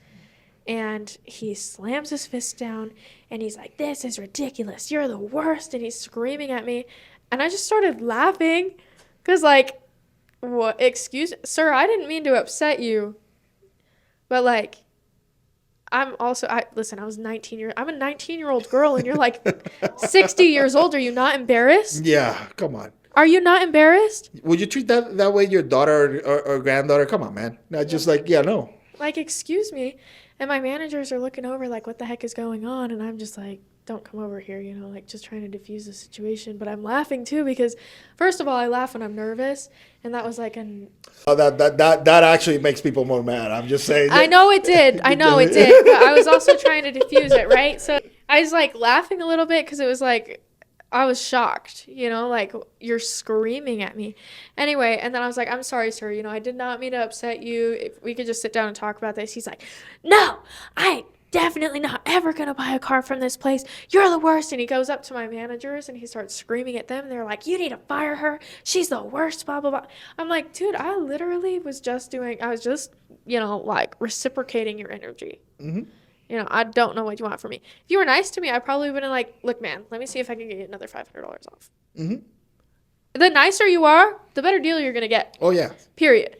And he slams his fist down and he's like, this is ridiculous. You're the worst. And he's screaming at me. And I just started laughing because, like, what? Excuse, sir, I didn't mean to upset you. But, like, listen, I was 19 I'm a 19-year-old girl, and you're like 60 years old. Are you not embarrassed? Yeah, come on. Are you not embarrassed? Would you treat that way your daughter or granddaughter? Come on, man. Not just like, yeah, no. Like, excuse me. And my managers are looking over like, what the heck is going on? And I'm just like, don't come over here, like just trying to diffuse the situation. But I'm laughing too because, first of all, I laugh when I'm nervous, and that was like that actually makes people more mad. I'm just saying. I know it did. But I was also trying to diffuse it, right? So I was like laughing a little bit because it was like, I was shocked, like, you're screaming at me. Anyway, and then I was like, I'm sorry, sir. I did not mean to upset you. If we could just sit down and talk about this. He's like, no, I ain't definitely not ever going to buy a car from this place. You're the worst. And he goes up to my managers and he starts screaming at them. They're like, you need to fire her. She's the worst, blah, blah, blah. I'm like, dude, I literally was just like reciprocating your energy. Mm-hmm. I don't know what you want from me. If you were nice to me, I probably would have like, look, man, let me see if I can get you another $500 off. Mm-hmm. The nicer you are, the better deal you're going to get. Oh, yeah. Period.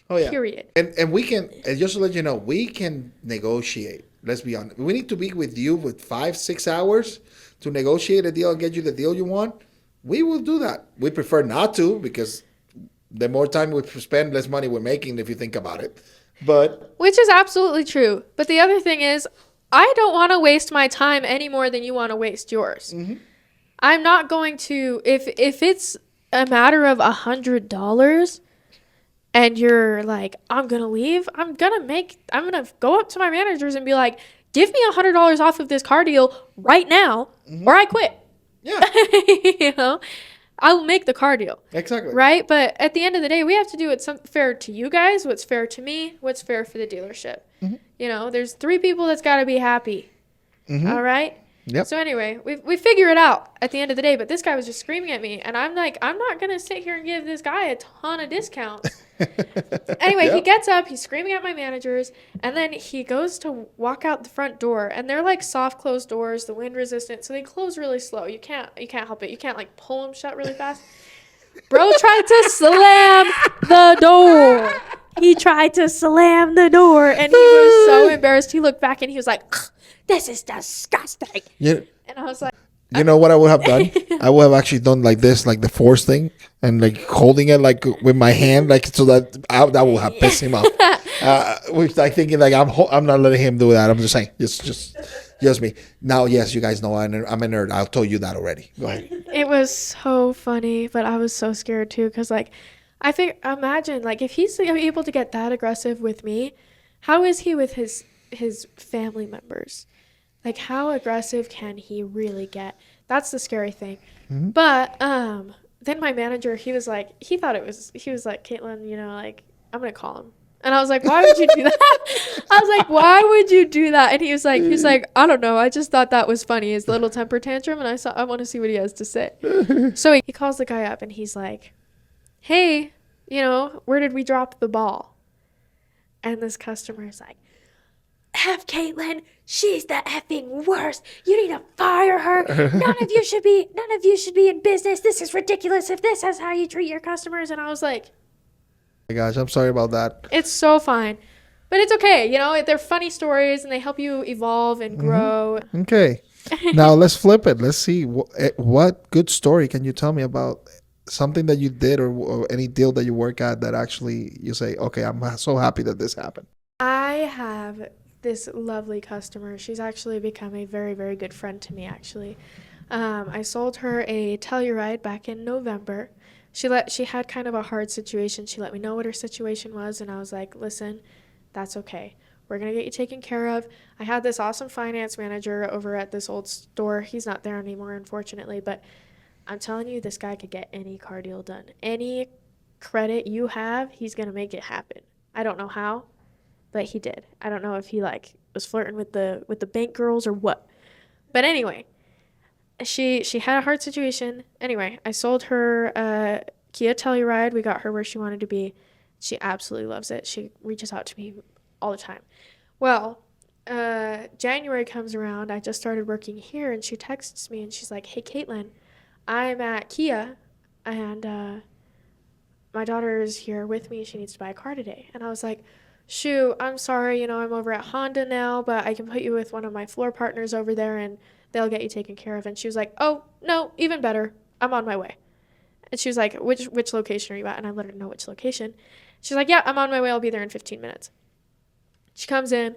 Oh, yeah. Period. And we can, and just to let you know, we can negotiate. Let's be honest. We need to be with you with 5-6 hours to negotiate a deal and get you the deal you want. We will do that. We prefer not to because the more time we spend, less money we're making if you think about it. Which is absolutely true. But the other thing is, I don't want to waste my time any more than you want to waste yours. Mm-hmm. I'm not going to, if it's a matter of $100 and you're like, I'm going to leave, I'm going to go up to my managers and be like, give me $100 off of this car deal right now, mm-hmm. or I quit. Yeah. I'll make the car deal. Exactly. Right? But at the end of the day, we have to do what's fair to you guys, what's fair to me, what's fair for the dealership. Mm-hmm. There's 3 people that's got to be happy. Mm-hmm. All right? Yep. So anyway, we figure it out at the end of the day, but this guy was just screaming at me, and I'm like, I'm not going to sit here and give this guy a ton of discounts. Anyway, yep. He gets up, he's screaming at my managers, and then he goes to walk out the front door, and they're like soft closed doors, the wind resistant, so they close really slow. You can't help it. You can't like pull them shut really fast. Bro tried to slam the door. He tried to slam the door, and he was so embarrassed. He looked back and he was like, this is disgusting. Yeah. And I was like, you know what I would have done? I would have actually done like this, like the force thing, and like holding it like with my hand, like so that would have pissed him off. With like thinking like I'm not letting him do that. I'm just saying, just me. Now, yes, you guys know I'm a nerd. I'll tell you that already. Go ahead. It was so funny, but I was so scared too because like I think imagine like if he's able to get that aggressive with me, how is he with his family members? Like, how aggressive can he really get? That's the scary thing. Mm-hmm. But then my manager, he was like, Caitlyn, like, I'm going to call him. And I was like, why would you do that? I was like, why would you do that? And he was like, I don't know. I just thought that was funny, his little temper tantrum. And I want to see what he has to say. So he calls the guy up and he's like, hey, where did we drop the ball? And this customer is like, F Caitlyn, she's the effing worst. You need to fire her. None of you should be in business. This is ridiculous if this is how you treat your customers. And I was like, oh my gosh, I'm sorry about that. It's so fine. But it's okay. They're funny stories and they help you evolve and grow. Mm-hmm. Okay. Now let's flip it. Let's see what good story can you tell me about something that you did or any deal that you work at that actually you say, okay, I'm so happy that this happened. I have this lovely customer. She's actually become a very, very good friend to me, actually. I sold her a Telluride back in November. She had kind of a hard situation. She let me know what her situation was, and I was like, listen, that's okay. We're going to get you taken care of. I had this awesome finance manager over at this old store. He's not there anymore, unfortunately, but I'm telling you, this guy could get any car deal done. Any credit you have, he's going to make it happen. I don't know how, but he did. I don't know if he was flirting with the bank girls or what. But anyway, she had a hard situation. Anyway, I sold her a Kia Telluride. We got her where she wanted to be. She absolutely loves it. She reaches out to me all the time. Well, January comes around. I just started working here, and she texts me, and she's like, hey, Caitlyn, I'm at Kia, and my daughter is here with me. She needs to buy a car today. And I was like, shoot, I'm sorry, I'm over at Honda now, but I can put you with one of my floor partners over there and they'll get you taken care of. And she was like, oh, no, even better. I'm on my way. And she was like, which location are you at? And I let her know which location. She's like, yeah, I'm on my way. I'll be there in 15 minutes. She comes in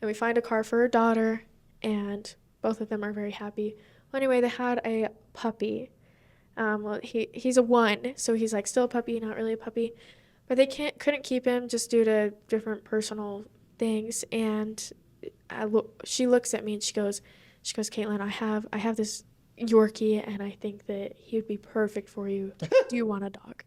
and we find a car for her daughter and both of them are very happy. Well, anyway, they had a puppy. Well, he's a 1, so he's like still a puppy, not really a puppy. But they couldn't keep him just due to different personal things. And she looks at me and she goes, Caitlyn, I have this Yorkie, and I think that he would be perfect for you. Do you want a dog?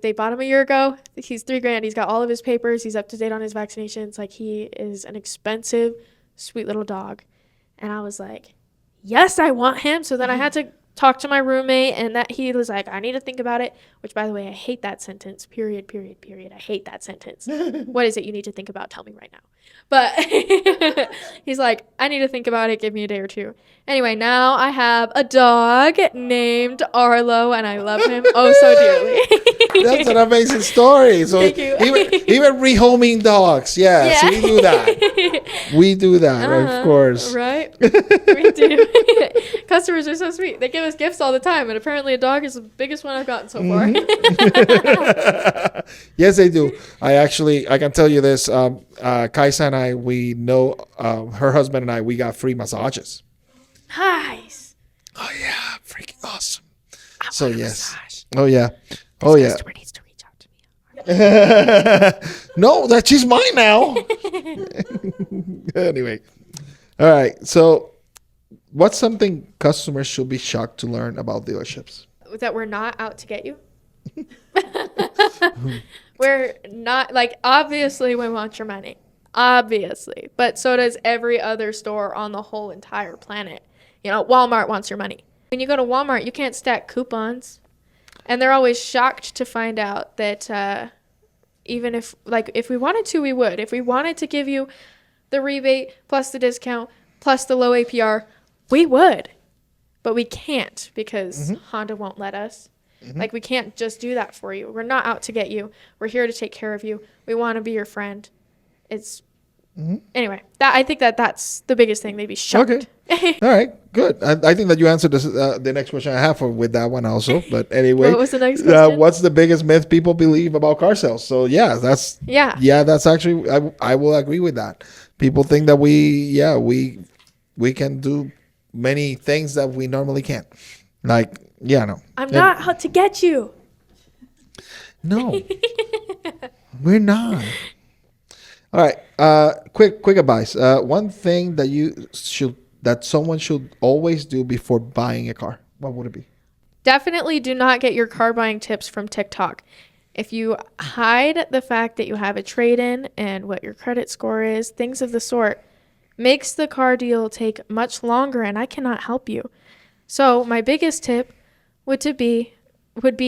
They bought him a year ago. He's $3,000. He's got all of his papers. He's up to date on his vaccinations. Like, he is an expensive, sweet little dog. And I was like, yes, I want him. So then I had to talk to my roommate, and that he was like, I need to think about it, which, by the way, I hate that sentence. Period. I hate that sentence. What is it you need to think about? Tell me right now. But he's like, I need to think about it. Give me a day or two. Anyway, now I have a dog named Arlo, and I love him oh so dearly. That's an amazing story. So Thank you. even rehoming dogs. Yeah. So we do that. We do that, of course. Right? We do. Customers are so sweet. They give us gifts all the time, and apparently a dog is the biggest one I've gotten so far. Yes, they do. I can tell you this. Kaisa and I, we know her husband and I, we got free massages. Nice. Oh, yeah. Freaking awesome. I So, want a yes. massage. Oh, yeah. This Oh, yeah. customer needs to reach out to me. No, that she's mine now. Anyway. All right. So, what's something customers should be shocked to learn about dealerships? That we're not out to get you. We're not, like, obviously we want your money. Obviously. But so does every other store on the whole entire planet. Walmart wants your money. When you go to Walmart, you can't stack coupons. And they're always shocked to find out that even if we wanted to, we would. If we wanted to give you the rebate plus the discount plus the low APR, we would. But we can't because Honda won't let us. Like, we can't just do that for you. We're not out to get you. We're here to take care of you. We want to be your friend. It's anyway. I think that's the biggest thing. They'd be shocked. Okay. All right. Good. I think that you answered this, the next question I have with that one also. But anyway, What was the next question? What's the biggest myth people believe about car sales? So that's actually I will agree with that. People think that we can do many things that we normally can't. Like, no. I'm not out to get you. No, we're not. All right. Quick advice. One thing that someone should always do before buying a car. What would it be? Definitely do not get your car buying tips from TikTok. If you hide the fact that you have a trade-in and what your credit score is, things of the sort, makes the car deal take much longer, and I cannot help you. So my biggest tip would be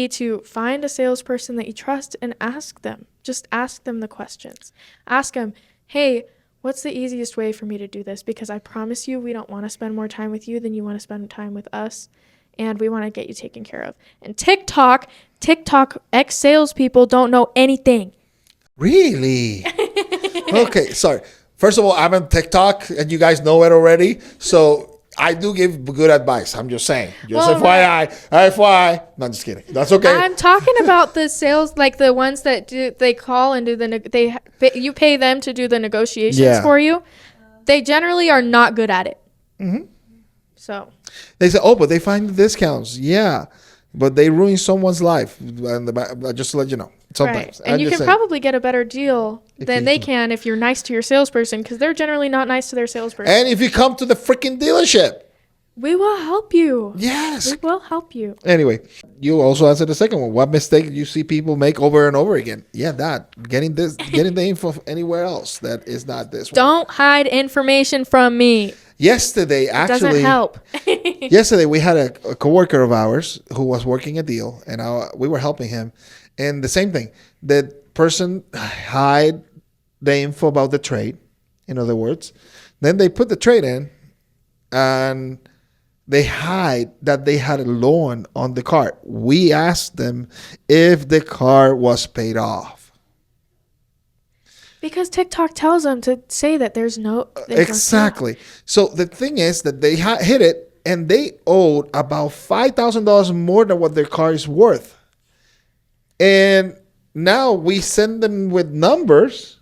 to find a salesperson that you trust and ask them. Just ask them the questions. Ask them, hey, what's the easiest way for me to do this? Because I promise you, we don't want to spend more time with you than you want to spend time with us. And we want to get you taken care of. And TikTok ex-salespeople don't know anything. Really? Okay, sorry. First of all, I'm on TikTok, and you guys know it already. So I do give good advice. I'm just saying. FYI. No, I'm just kidding. That's okay. I'm talking about the sales, like the ones that they call and do you pay them to do the negotiations for you. They generally are not good at it. So they say, but they find the discounts. Yeah, but they ruin someone's life. And just to let you know, sometimes. Right. And you can probably get a better deal than they can if you're nice to your salesperson, because they're generally not nice to their salesperson. And if you come to the freaking dealership, we will help you. Yes. We will help you. Anyway, you also answered the second one. What mistake do you see people make over and over again? Yeah, getting the info anywhere else that is not this one. Don't hide information from me. Yesterday, actually, doesn't help. Yesterday, we had a coworker of ours who was working a deal, and we were helping him. And the same thing, the person hide the info about the trade, in other words. Then they put the trade in, and they hide that they had a loan on the car. We asked them if the car was paid off. Because TikTok tells them to say that there's no. Exactly. So the thing is that they hit it and they owed about $5,000 more than what their car is worth. And now we send them with numbers,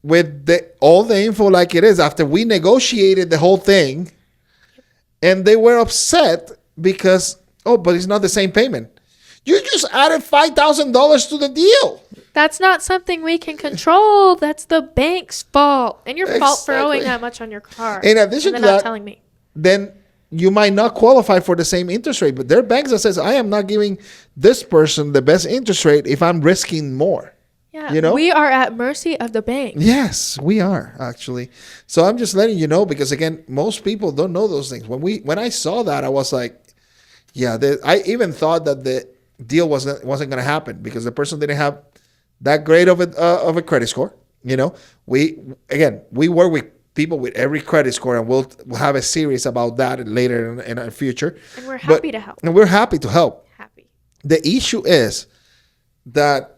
with all the info like it is after we negotiated the whole thing. And they were upset because, but it's not the same payment. You just added $5,000 to the deal. That's not something we can control. That's the bank's fault. And your fault for owing that much on your car. In addition to that, telling me. Then you might not qualify for the same interest rate. But there are banks that says, I am not giving this person the best interest rate if I'm risking more. Yeah, we are at mercy of the bank. Yes, we are, actually. So I'm just letting you know because, again, most people don't know those things. When I saw that, I was like, I even thought that the deal wasn't going to happen because the person didn't have that great of a credit score. We work with people with every credit score, and we'll have a series about that later in our future. And we're happy to help. And we're happy to help. Happy. The issue is that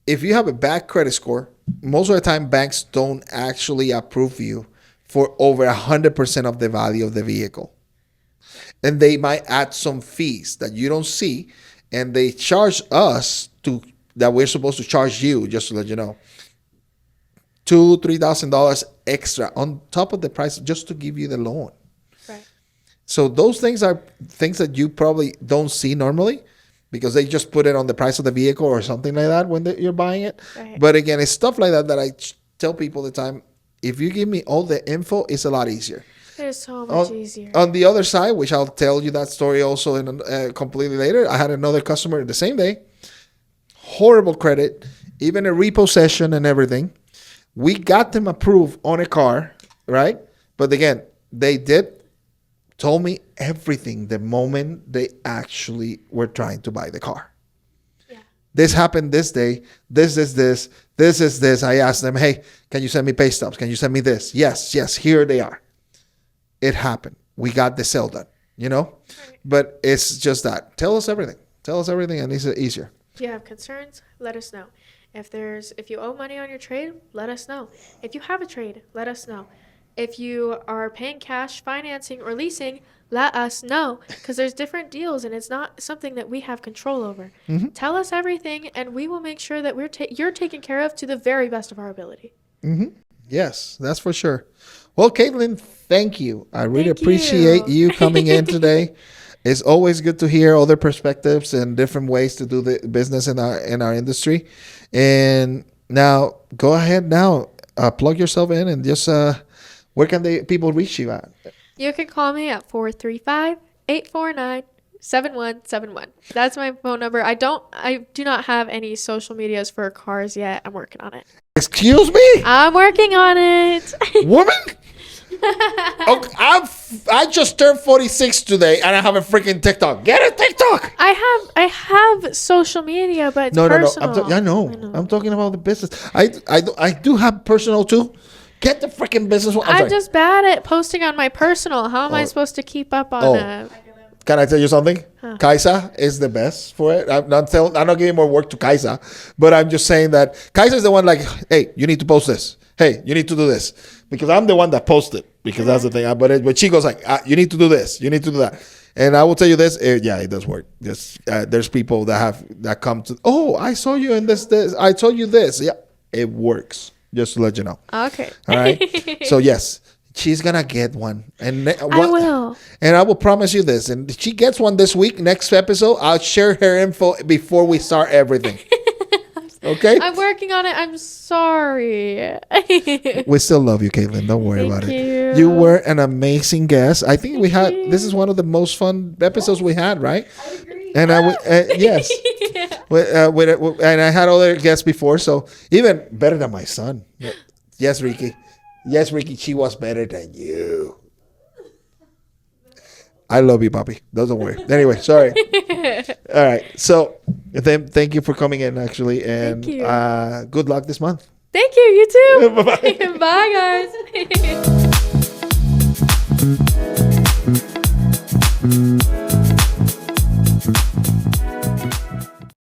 if you have a bad credit score, most of the time banks don't actually approve you for over 100% of the value of the vehicle. And they might add some fees that you don't see, and they charge us that we're supposed to charge you, just to let you know, $2,000-$3,000 extra on top of the price just to give you the loan. Right. So those things are things that you probably don't see normally because they just put it on the price of the vehicle or something like that when you're buying it. Right. But again, it's stuff like that I tell people all the time. If you give me all the info, it's a lot easier. It is so much easier. On the other side, which I'll tell you that story also in completely later, I had another customer the same day. Horrible credit, even a repossession and everything. We got them approved on a car, right? But again, they told me everything the moment they actually were trying to buy the car. Yeah. This happened this day. This is this. I asked them, hey, can you send me pay stubs? Can you send me this? Yes, here they are. It happened. We got the sale done, Right. But it's just that. Tell us everything, and it's easier. If you have concerns, let us know. If you owe money on your trade, let us know. If you have a trade, let us know. If you are paying cash, financing, or leasing, let us know because there's different deals and it's not something that we have control over. Mm-hmm. Tell us everything and we will make sure that you're taken care of to the very best of our ability. Mm-hmm. Yes, that's for sure. Well, Caitlyn, thank you. I really appreciate you coming in today. It's always good to hear other perspectives and different ways to do the business in our industry. And now, go ahead now, plug yourself in and just where can people reach you at? You can call me at 435-849-7171. That's my phone number. I do not have any social medias for cars yet. I'm working on it. Excuse me? I'm working on it. Woman? I just turned 46 today and I have a freaking TikTok. Get a TikTok. I have social media, but it's personal. I know. I'm talking about the business. I do have personal too. Get the freaking business one. I'm just bad at posting on my personal. How am I supposed to keep up on Can I tell you something? Huh. Kaisa is the best for it. I'm not giving more work to Kaisa, but I'm just saying that Kaisa is the one like, hey, you need to post this. Hey, you need to do this. Because I'm the one that posted. Because that's the thing. But she goes like, you need to do this. You need to do that. And I will tell you this. It does work. There's people that come to, I saw you in this. I told you this. Yeah, it works. Just to let you know. Okay. All right. So yes, she's gonna get one, and I will. And I will promise you this. And she gets one this week. Next episode, I'll share her info before we start everything. Okay. I'm working on it. I'm sorry. We still love you, Caitlyn. Don't worry about you. it. You were an amazing guest. I think this is one of the most fun episodes we had, right? I agree. And yes. And I had other guests before, so even better than my son. Yes, Ricky. Yes, Ricky, she was better than you. I love you, Papi. Don't worry. Anyway, sorry. All right. So then thank you for coming in, actually. And good luck this month. Thank you. You too. Bye-bye. Bye, guys.